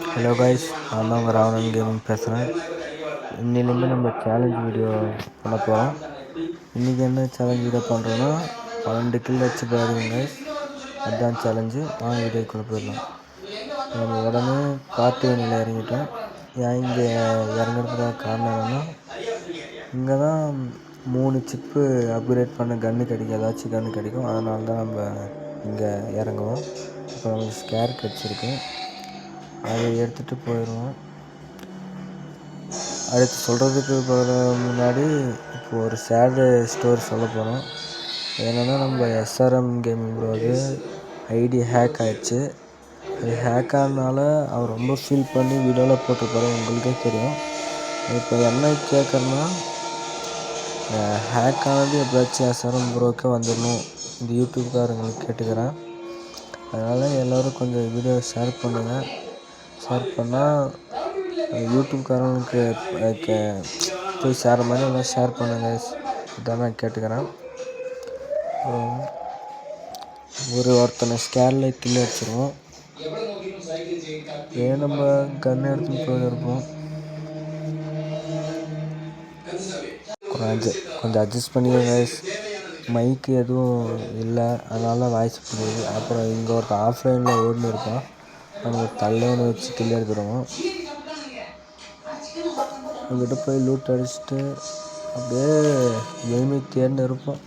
Hello guys, நான் தான் உங்கள் ராவணன் கேமிங் பேசுகிறேன். இன்னிலேருந்து நம்ம சேலஞ்ச் வீடியோ பண்ண போகிறோம். இன்றைக்கி என்ன சேலஞ்ச் வீடியோ பண்ணுறோன்னா 12 கில் வச்சு பாருங்க கைஸ். அதுதான் சேலஞ்சு. வீடியோக்குள்ளே போயிடலாம். நம்ம உடனே பார்ட்டி வண்டியில் இறங்கிட்டோம். ஏன் இங்கே இறங்குறதுக்கு காரணம் என்னென்னா, இங்கே தான் 3 சிப்பு அப்கிரேட் பண்ண கன்று கிடைக்கும், ஏதாச்சும் கன்று கிடைக்கும். அதனால தான் நம்ம இங்கே இறங்குவோம். இப்போ நமக்கு ஸ்கேர் கிடச்சிருக்கு, அதை எடுத்துகிட்டு போயிடுவோம். அடுத்து சொல்கிறதுக்கு முன்னாடி இப்போது ஒரு சேடு ஸ்டோரி சொல்ல போகிறோம். என்னென்னா, நம்ம எஸ்ஆர்எம் கேமிங் ப்ரோக்கு ஐடி ஹேக் ஆகிடுச்சு. அது ஹேக் ஆனதுனால அவர் ரொம்ப ஃபீல் பண்ணி வீடியோவில் போட்டிருப்பாரு, உங்களுக்கே தெரியும். இப்போ என்ன கேட்குறேன்னா, ஹேக் ஆனது எப்படியாச்சும் எஸ்ஆர்எம் ப்ரோக்கே வந்துடணும், இந்த யூடியூப்காரங்களுக்கு கேட்டுக்கிறேன். அதனால் எல்லோரும் கொஞ்சம் வீடியோ ஷேர் பண்ணுங்கள். ஷேர் பண்ணால் யூடியூப்காரங்களுக்கு போய் ஷேர் மாதிரி எல்லாம் ஷேர் பண்ணுங்கள். இதான் நான் கேட்டுக்கிறேன். ஒருத்தனை ஸ்கேரில் கில் அடிச்சிருவோம். நம்ம கன்று எடுத்துன்னு போயிருப்போம். கொஞ்சம் அட்ஜஸ்ட் பண்ணிக்கோங்க. மைக்கு எதுவும் இல்லை, அதனால வாய்ஸ் புரியுது. அப்புறம் இங்கே ஒரு ஆஃப்லைனில் ஓடினு இருப்பான், நம்ம தலைவனை வச்சு கில் எடுத்துருவோம். அங்கிட்ட போய் லூட் அடிச்சுட்டு அப்படியே எய்மை தேர்ந்து இருப்போம்.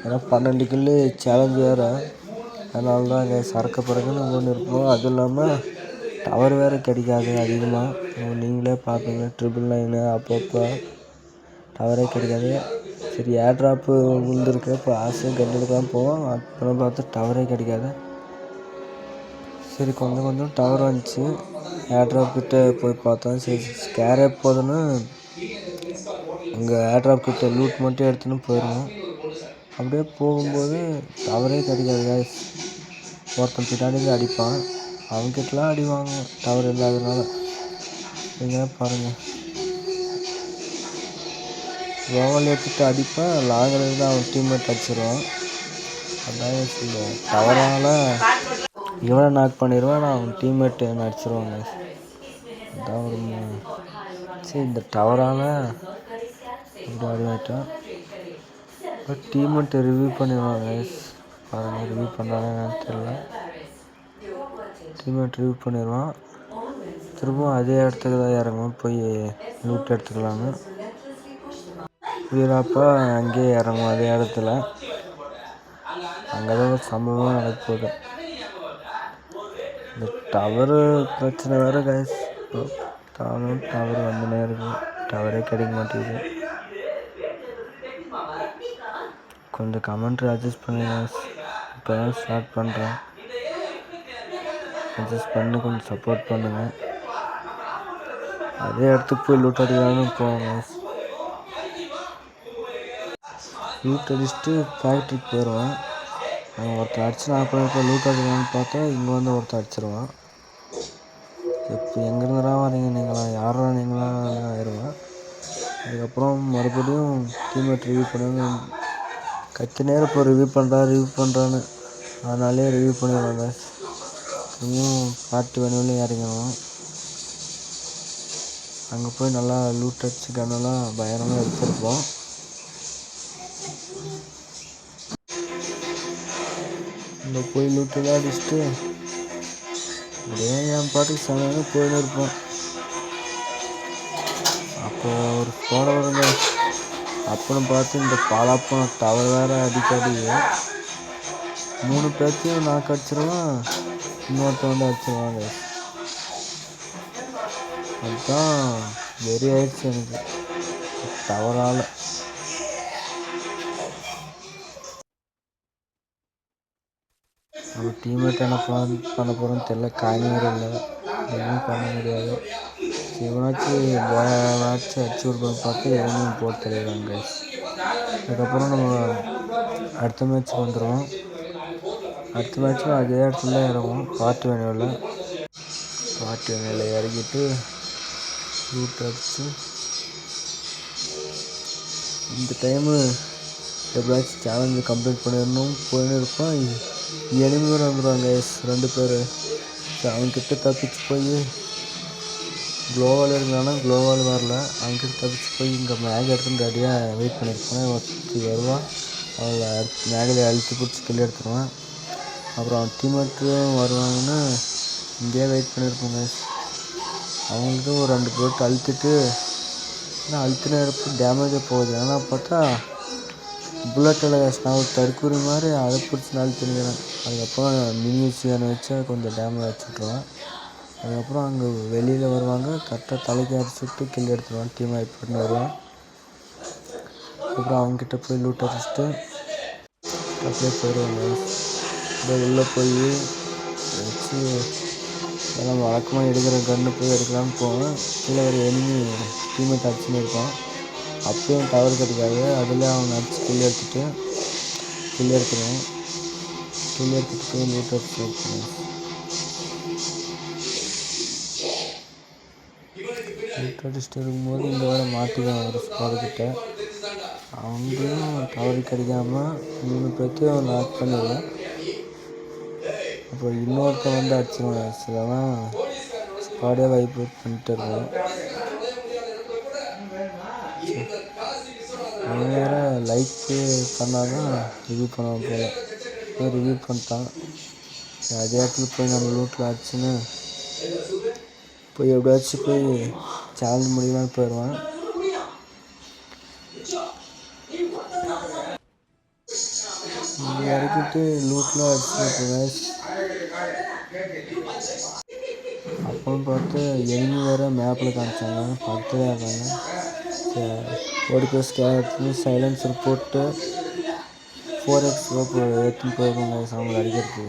ஏன்னா 12 கில்லு சேலஞ்சு வேறு, அதனால தான் அங்கே சரக்கு பறக்குன்னு ஒன்று இருப்போம். அதுவும் இல்லாமல் டவர் வேறு கிடைக்காது அதிகமாக. நீங்களே பார்ப்பீங்க, 999 அப்பப்போ டவரே கிடைக்காது. சரி, ஏர் ட்ராப்பு விழுந்துருக்கு, இப்போ ஆசையாக கன் எடுக்கலாம் போவோம். அப்புறம் பார்த்து டவரே கிடைக்காது. சரி, கொஞ்சம் டவர் வந்துச்சு. ஏர் ட்ராப் கிட்டே போய் பார்த்தோம். சரி, ஸ்கேரே போதுன்னு அங்கே ஏர் ட்ராப் கிட்டே லூட் மட்டும் எடுத்துன்னு போயிடுவோம். அப்படியே போகும்போது டவரே கிடைக்காது கைஸ். ஒருத்தன் பின்னாடி அடிப்பான், அவன்கிட்டலாம் அடி வாங்குவோம் டவர் இல்லாததுனால. நீங்கள் பாருங்கள், ரோவல் எடுத்துகிட்டு அடிப்பேன், லாங்கில் இருந்து அவன் டீம்மேட் அடிச்சிடுவான். அதான் சொல்லுவேன், டவரால் இவனை நாக் பண்ணிடுவான், நான் அவன் டீம்மேட் என்ன அடிச்சிருவாங்க. அதான் ஒரு சரி, இந்த டவரால் இப்படி அடிவாயிட்டான். இப்போ டீம்மேட்டை ரிவ்யூ பண்ணிடுவாங்க. பாருங்கள், ரிவ்யூ பண்ணுறாங்கன்னு தெரியல. டீம்மேட் ரிவ்யூ பண்ணிடுவான். திரும்பவும் அதே இடத்துக்கு தான் இறங்குவோம், போய் லூட் எடுத்துக்கலான்னு. வீராப்பா அங்கேயே இறங்குவோம் அதே இடத்துல. அங்கே தான் ஒரு சம்பவம் நடக்க போகுது. இந்த டவரு பிரச்சனை வேறு கைஸ். டவர் வந்துனே இருக்குது, டவரே கிடைக்க மாட்டேங்குது. கொஞ்சம் கமெண்ட்ரி அட்ஜஸ்ட் பண்ணுங்க. இப்போ தான் ஸ்டார்ட் பண்ணுறேன், அட்ஜஸ்ட் பண்ணி கொஞ்சம் சப்போர்ட் பண்ணுங்கள். அதே இடத்துக்கு போய் லூட் அடிக்கலான்னு போவாங்க. லூட் அடிச்சுட்டு ஃபேக்ட்ரிக்கு போயிடுவேன். ஒருத்தர் அடிச்சு நான் இப்போ லூட் அடிக்கலான்னு பார்த்தா இங்கே வந்து ஒருத்தர் அடிச்சிருவான். இப்போ எங்கேருந்துடா வரீங்க நீங்களா, யாரா நீங்களா ஆயிடுவேன். அதுக்கப்புறம் மறுபடியும் டீம்மேட் ரிவ்யூ பண்ணுவாங்க. கத்தி நேரம் இப்போ ரிவ்யூ பண்ணுறான்னு அதனாலே ரிவ்யூ பண்ணிடுவாங்க. திரும்பியும் பார்ட்டி வேணும்னு இறங்குவோம். அங்கே போய் நல்லா லூட் அடிச்சு கன்னெல்லாம் பயங்கரமாக எடுத்துருப்போம். இங்கே போய் லூட்டெல்லாம் அடிச்சுட்டு அப்படியே என் பாட்டுக்கு சமையல் போயின்னு இருப்போம். அப்போ ஒரு ஃபோனை வருங்க. அப்புறம் பார்த்து இந்த பாலாப்பம் டவர் வேறு அடிக்கடி 3 பேர்த்தையும் நாக்கு அடிச்சிருவான், இன்னொருத்த வந்து அடிச்சிருவாங்க. அதுதான் வெறி ஆயிடுச்சு எனக்கு டவரால். நம்ம டீம்மேட் என்ன பண்ண போகிறோன்னு தெரியல, காயினே இல்லை, எதுவும் பண்ண முடியாது. இவனாச்சும் அடிச்சு விடுறோம் பார்த்து எவனையும் போட்டு தெரியுறாங்க. அதுக்கப்புறம் நம்ம அடுத்த மேட்ச்சுக்கு வந்துடுவோம். அடுத்த மேட்ச்சும் அதே இடத்துல இறங்குவோம், பார்ட்டி வேணையில் இறங்கிட்டு ரூட் அடிச்சு இந்த டைமு எப்படியாச்சும் சேலஞ்சு கம்ப்ளீட் பண்ணிடணும் போயின்னு இருப்போம். எனிமி வந்துடுவாங்க 2 பேர். அவன்கிட்ட தப்பிச்சு போய் க்ளோவால் இருந்தானா க்ளோவால் வரல. அவன்கிட்ட தப்பிச்சு போய் இங்கே மேக எடுத்துன்னு ரெடியாக வெயிட் பண்ணியிருப்பான். ஒருத்தி வருவான், அவளை மேகலை அழுத்தி பிடிச்சி கிள்ளி எடுத்துருவான். அப்புறம் அவன் டீம்மேட்டும் வருவாங்கன்னு இங்கேயே வெயிட் பண்ணியிருப்பாங்க. அவங்களுக்கு ஒரு 2 போட்டு அழுத்திட்டு அழுத்தின இடத்துக்கு டேமேஜாக போகுது. ஆனால் பார்த்தா புல்லட்டில் நான் தற்கூரி மாதிரி அதை பிடிச்சி அழுத்தினுக்கிறேன். அதுக்கப்புறம் மினி வச்சுக்கான வச்சா கொஞ்சம் டேமேஜ் வச்சுட்ருவேன். அதுக்கப்புறம் அங்கே வெளியில் வருவாங்க, கரெக்டாக தலைக்கு அடிச்சு விட்டு கிள்ளி எடுத்துருவான். டீம் ஆகிட்டு வருவான். அப்புறம் அவங்ககிட்ட போய் லூட் அடிச்சுட்டு அப்படியே போயிடுவாங்க. அப்படியே உள்ளே போய் வச்சு எல்லாம் வழக்கமாக எடுக்கிற கன்று போய் எடுக்கலான்னு போவேன். கீழே ஒரு எனிமி டீம்மேட் அடிச்சுன்னு இருப்பான். அப்பயும் டவர் கிடைக்காது. அதில் அவங்க அடிச்சு கிள்ளி எடுத்துருவோம். கிள்ளி எடுத்துகிட்டு போய் லூட் அடிச்சு வைப்பேன். லூட் அடிச்சுட்டு இருக்கும்போது இங்கே வேறு மாட்டிக்குவான் ஒரு ஸ்குவாடுக்கிட்ட. அவங்களையும் டவர் கிடைக்காமல் 3 பேர்த்தையும் லாக் பண்ணிடுவேன். அப்புறம் இன்னொருத்த வந்து அடிச்சிருவேன். சிலலாம் ஸ்குவாடே வைப் பண்ணிட்டு இருக்கேன். அவன் வேறு லைக்கு பண்ணால் தான் ரிவ்யூ பண்ணுவான் போல். ரிவ்யூ பண்ணிட்டான். அதே இடத்துல போய் நம்ம லூட்டில் அடிச்சுன்னு போய் எப்படியாச்சும் போய் சேலஞ்ச் முடியலான்னு போயிடுவான். இங்கே இறக்கிட்டு லூட்டில் அடிச்சுருப்பேன். அப்போன்னு பார்த்து எனிமி வேறு மேப்பில் காமிச்சாங்க, பக்கத்தில் இருக்காங்க. ஓடி போய் ஸ்கேன் சைலன்சர் போட்டு 4x ரோப்பு எடுத்துன்னு போயிருக்காங்க அவங்களை அடிக்கிறதுக்கு.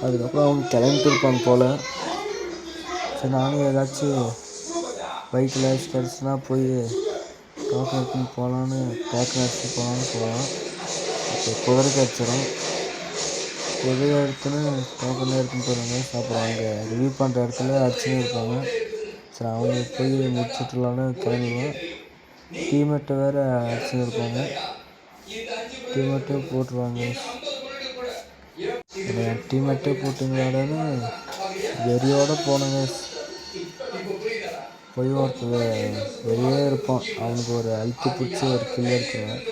அதுக்கப்புறம் அவங்க கிளம்பிட்டு இருப்பாங்க போல். சரி நானும் ஏதாச்சும் பைக்கில் கிடச்சுன்னா போய் டோக்கன் எடுத்துன்னு போகலான்னு போகலாம். அப்போ குதிரை கிடச்சிரும். குதிரை எடுத்துன்னு டோக்கன் எடுத்துன்னு போகிறாங்க. அப்புறம் அங்கே ரிவ்யூ பண்ணுற இடத்துல அடிச்சுன்னு இருப்பாங்க. சரி அவங்களுக்கு போய் முடிச்சுட்டுலான்னு கிளம்புவேன். டீம்மேட்டை வேறு அடிச்சுன்னு இருப்பாங்க. டீம்மேட்டையும் போட்டுருவாங்க. என் டீம்மேட்டே போட்டுங்களாடன்னு வெறியோடு போனாங்க. போய் ஒருத்தர் வெளியே இருப்பான். அவனுக்கு ஒரு அழுத்தி பிடிச்சி ஒரு கில் எடுத்துருவேன்.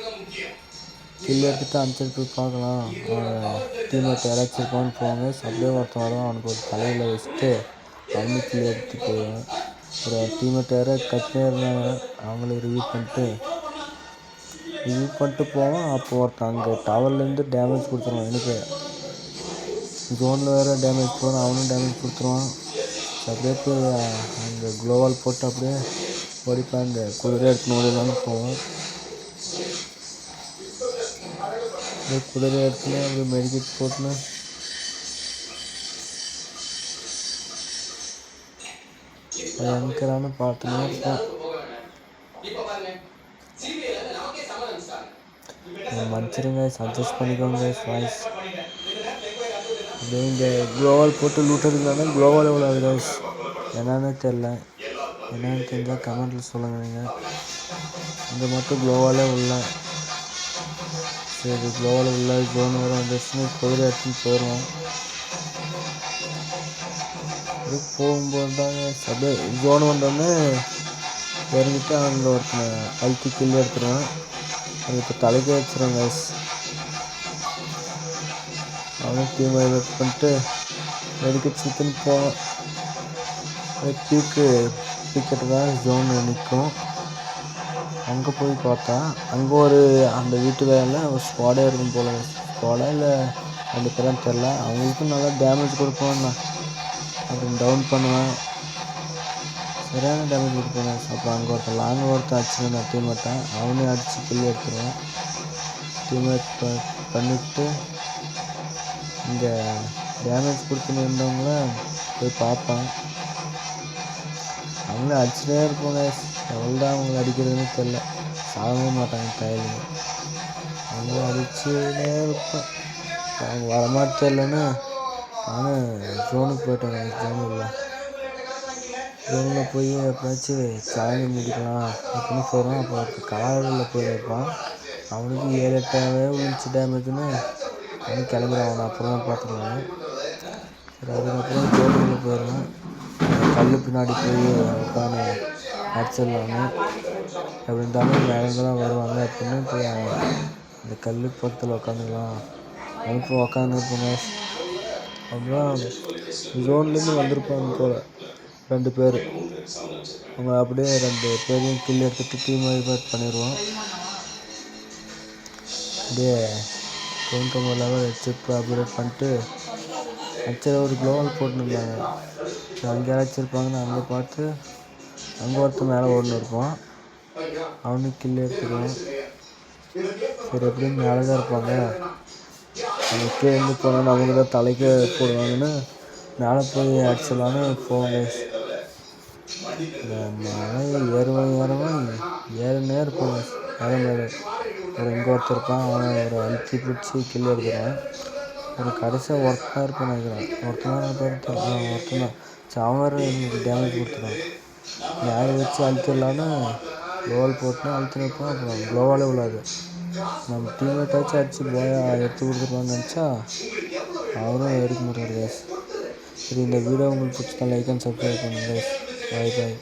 கில் எடுத்துகிட்டு அனுப்பிச்சிட்டு போய் பார்க்கலாம் அவன் டீம்மேட் யாராச்சும் இருப்பான்னு போவாங்க. அப்படியே ஒருத்தன் வருவான். அவனுக்கு ஒரு தலையில் வச்சுட்டு அவனுக்கு கில் எடுத்துட்டு போயிடுவேன். ஒரு டீம்மேட் யாராவது கட்டினே இருந்தாங்க. அவங்களே ரிவ்யூ பண்ணிட்டு போவான். அப்போ ஒருத்தன் அங்கே டவர்லேருந்து டேமேஜ் கொடுத்துருவான். எனக்கு ஜோனில் வேறு டேமேஜ் போகிறான். அவனும் டேமேஜ் கொடுத்துருவான். அப்படியே போய் அங்கே க்ளோவால் போட்டு அப்படியே ஓடிப்பேன். அந்த குதிரை எடுத்துன்னு ஓடிடலான்னு போவேன். அப்படியே குதிரை எடுத்துன்னு அப்படியே மெடிக்கெட் போட்டுன்னு எங்கிறான்னு பார்த்துன்னே இருப்பேன். மன்னிச்சிருங்க, சஜஸ்ட் பண்ணிக்கோங்க வாய்ஸ். அப்படியே இங்கே க்ளோவால் போட்டு லூட் எடுக்கலான்னா க்ளோவால் எவ்வளோ ஆகுது என்னன்னு தெரில. என்னென்னு தெரிஞ்சால் கமெண்ட்டில் சொல்லுங்கள். நீங்கள் இங்கே மட்டும் க்ளோவாலே உள்ள. சரி க்ளோவால் உள்ள ஜோன் வேறு வந்துச்சுன்னு குதிரை எடுத்துன்னு போயிடுவோம். அப்படியே போகும்போது தாங்க அப்படியே ஜோன் வந்தோடனே இறங்கிட்டு அங்கே ஒருத்தனை அழுத்தி கிள்ளி எடுத்துருவேன். அது இப்போ தலைக்கே வச்சுருவாங்க. அவனும் டீம் வெயிட் பண்ணிட்டு மெடிக்கெட் சுற்றுன்னு போவேன். பீக்கெட்டு தான் ஜோன் நிற்கும். அங்கே போய் பார்த்தா அங்கே ஒரு அந்த வீட்டு வேலையில் ஒரு ஸ்குவாடே இருக்கும் போல். ஸ்குவாடா இல்லை 2 பேரும் தெரில. அவங்களுக்கும் நல்லா டேமேஜ் கொடுப்போம். நான் அப்படின்னு டவுன் பண்ணுவேன். சரியான டேமேஜ் கொடுப்பேன். அப்புறம் அங்கே ஒருத்தன் அடிச்சுன்னு நான் டீம்மேட்டை அவனையும் அடித்து கிள்ளி எடுத்துருவேன். டீம்மேட் பண்ணிவிட்டு இங்கே டேமேஜ் கொடுத்துன்னு இருந்தவங்கள போய் பார்ப்பேன். அவங்களே அடிச்சுட்டே இருப்பாங்க. எவ்வளோதான் அவங்கள அடிக்கிறதுன்னு தெரில. சாகவே மாட்டாங்க கையில். அவங்கள அடிச்சுட்டே இருப்பேன். அவங்க வரமாட்டு தெரிலன்னா நானும் ஜோனுக்கு போய்ட்டேன். ஜோனில் போய் எப்படியாச்சும் சேலஞ்சு முடிக்கலாம் அப்படின்னு போகிறோம். அப்போ கலாவில் போயிருப்பான். அவனுக்கு 7-8 விழுந்துச்சு டேமேஜ்னு அவனுக்கு கிளம்புறான். அவனை அப்புறமா பார்த்துருவாங்க. அதுக்கப்புறம் தோட்டத்தில் போயிடுவேன். கல் பின்னாடி போய் உட்காந்து அடிச்சிடலான்னு. எப்படி இருந்தாலும் மேலேருந்து தான் வருவாங்க அப்படின்னு போய் அந்த கல் பக்கத்தில் உட்காந்துக்கலாம் அனுப்பி உட்காந்துருப்போங்க. அப்புறம் ஜோன்லேருந்து வந்திருப்பாங்க போல் 2 பேர். அவங்க அப்படியே 2 பேரையும் கில் எடுத்துகிட்டு டீம் வைபேட் பண்ணிடுவோம். அப்படியே 99 லெவல் ஹெட்செட் அப்கிரேட் பண்ணிட்டு அடிச்சது ஒரு க்ளோவால் போட்டுருந்தாங்க. அங்கே யாராச்சும் இருப்பாங்கன்னு அங்கே பார்த்து அங்கே ஒருத்தன் மேலே ஓடின்னு இருப்பான். அவனுக்கு கில் எடுத்துக்குவேன். சரி எப்படியும் மேலே தான் இருப்பாங்க, அவங்க கீழே போனான்னு அவங்க தான் தலைக்கே போடுவாங்கன்னு மேலே போய் அடிச்சிடலான்னு போவாங்க. இந்த மலை ஏறுனே இருப்பாங்க. மேலே ஒரு இங்கே ஒருத்தர் இருப்பான். அவனை ஒரு அழுத்தி பிடிச்சி கில் எடுத்துருவேன். ஒரு கடைசியாக ஒருத்தனாக இருப்பான்னு நினைக்கிறேன். ஒருத்தனாக ஒருத்தன் தான். சரி அவன் வேறு எனக்கு டேமேஜ் கொடுத்துருவான். யாரை வச்சு அழுத்திடலான்னு க்ளோவால் போட்டுன்னு அழுத்தி நிற்பான். அப்புறம் க்ளோவாலே விழாது. நம்ம டீம்மேட்டாச்சும் அடித்து போயா எடுத்து கொடுத்துருவான்னு நினச்சா அவரும் எடுக்க மாட்டார் கைஸ். சரி இந்த வீடியோ உங்களுக்கு பிடிச்சா லைக் அண்ட் சப்ஸ்கிரைப் பண்ணுங்கள் கைஸ். பாய் பாய்.